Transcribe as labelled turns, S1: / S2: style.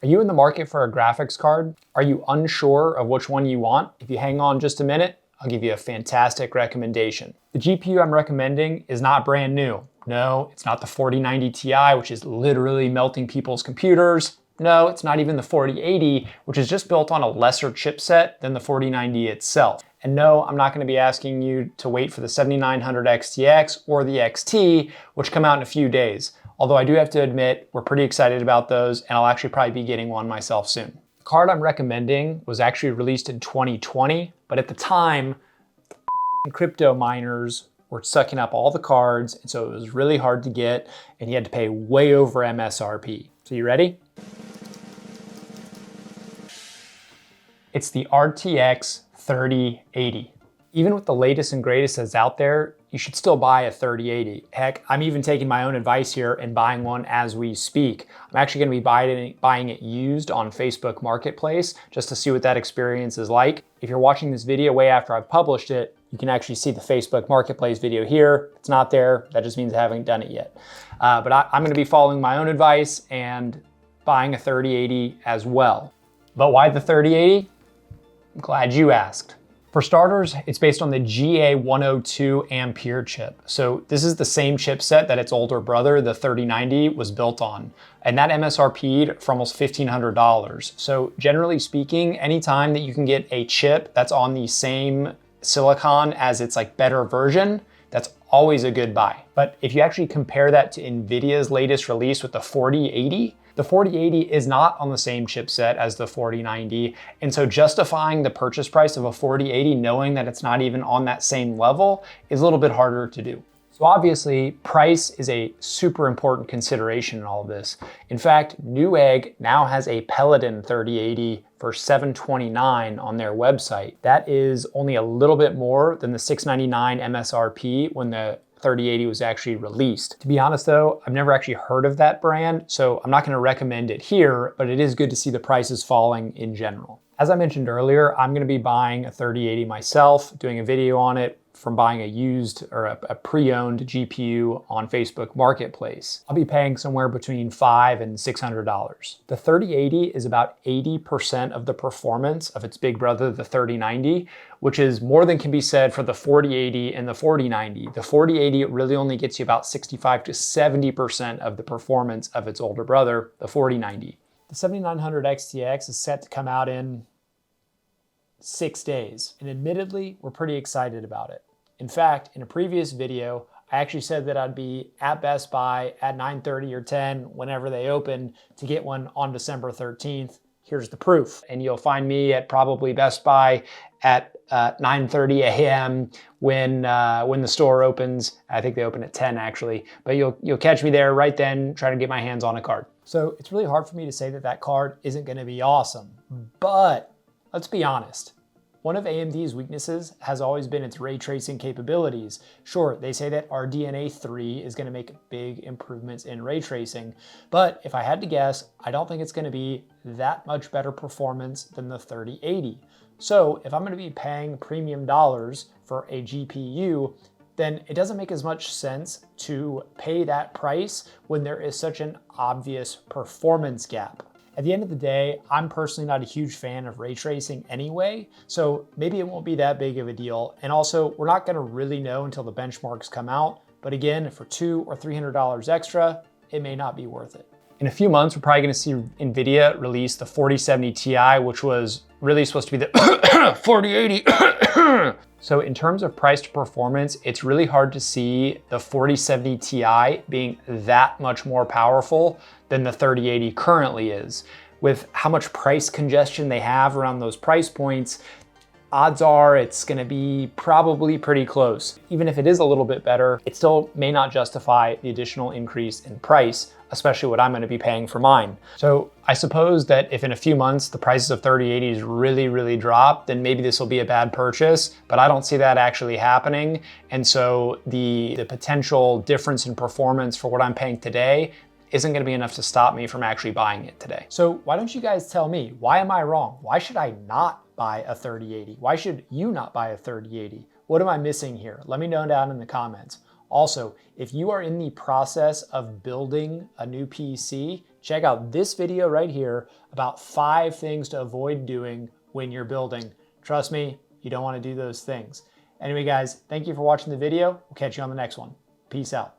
S1: Are you in the market for a graphics card? Are you unsure of which one you want? If you hang on just a minute, I'll give you a fantastic recommendation. The GPU I'm recommending is not brand new. No, it's not the 4090 Ti, which is literally melting people's computers. No, it's not even the 4080, which is just built on a lesser chipset than the 4090 itself. And no, I'm not going to be asking you to wait for the 7900 XTX or the XT, which come out in a few days. Although I do have to admit, we're pretty excited about those, and I'll actually probably be getting one myself soon. The card I'm recommending was actually released in 2020, but at the time, crypto miners were sucking up all the cards, and so it was really hard to get, and you had to pay way over MSRP. So you ready? It's the RTX 3080. Even with the latest and greatest that's out there, you should still buy a 3080. Heck, I'm even taking my own advice here and buying one as we speak. I'm actually gonna be buying it used on Facebook Marketplace just to see what that experience is like. If you're watching this video way after I've published it, you can actually see the Facebook Marketplace video here. If it's not there, that just means I haven't done it yet. But I'm gonna be following my own advice and buying a 3080 as well. But why the 3080? I'm glad you asked. For starters, it's based on the GA102 Ampere chip. So this is the same chipset that its older brother, the 3090, was built on. And that MSRP'd for almost $1,500. So generally speaking, anytime that you can get a chip that's on the same silicon as its better version, that's always a good buy. But if you actually compare that to NVIDIA's latest release with the 4080, the 4080 is not on the same chipset as the 4090, and so justifying the purchase price of a 4080 knowing that it's not even on that same level is a little bit harder to do. So obviously, price is a super important consideration in all of this. In fact, Newegg now has a Paladin 3080 for $729 on their website. That is only a little bit more than the $699 MSRP when the 3080 was actually released. To be honest though, I've never actually heard of that brand, so I'm not gonna recommend it here, but it is good to see the prices falling in general. As I mentioned earlier, I'm gonna be buying a 3080 myself, doing a video on it from buying a used or a pre-owned GPU on Facebook Marketplace. I'll be paying somewhere between $500 and $600. The 3080 is about 80% of the performance of its big brother, the 3090, which is more than can be said for the 4080 and the 4090. The 4080 really only gets you about 65 to 70% of the performance of its older brother, the 4090. The 7900 XTX is set to come out in 6 days, and admittedly, we're pretty excited about it. In fact, in a previous video, I actually said that I'd be at Best Buy at 9:30 or 10 whenever they open to get one on December 13th. Here's the proof. And you'll find me at probably Best Buy at 9:30 a.m. when the store opens. I think they open at 10 actually, but you'll catch me there right then trying to get my hands on a card. So it's really hard for me to say that that card isn't gonna be awesome, but let's be honest. One of AMD's weaknesses has always been its ray tracing capabilities. Sure, they say that RDNA 3 is going to make big improvements in ray tracing, but if I had to guess, I don't think it's going to be that much better performance than the 3080. So if I'm going to be paying premium dollars for a GPU, then it doesn't make as much sense to pay that price when there is such an obvious performance gap. At the end of the day, I'm personally not a huge fan of ray tracing anyway, so maybe it won't be that big of a deal. And also, we're not gonna really know until the benchmarks come out. But again, for $200 or $300 extra, it may not be worth it. In a few months, we're probably gonna see NVIDIA release the 4070 Ti, which was really supposed to be the 4080. So in terms of price to performance, it's really hard to see the 4070 Ti being that much more powerful than the 3080 currently is. With how much price congestion they have around those price points, odds are it's gonna be probably pretty close. Even if it is a little bit better, it still may not justify the additional increase in price, especially what I'm gonna be paying for mine. So I suppose that if in a few months the prices of 3080s really drop, then maybe this will be a bad purchase, but I don't see that actually happening. And so the potential difference in performance for what I'm paying today isn't gonna be enough to stop me from actually buying it today. So why don't you guys tell me, why am I wrong? Why should I not buy a 3080? Why should you not buy a 3080? What am I missing here? Let me know down in the comments. Also, if you are in the process of building a new PC, check out this video right here about 5 things to avoid doing when you're building. Trust me, you don't want to do those things. Anyway, guys, thank you for watching the video. We'll catch you on the next one. Peace out.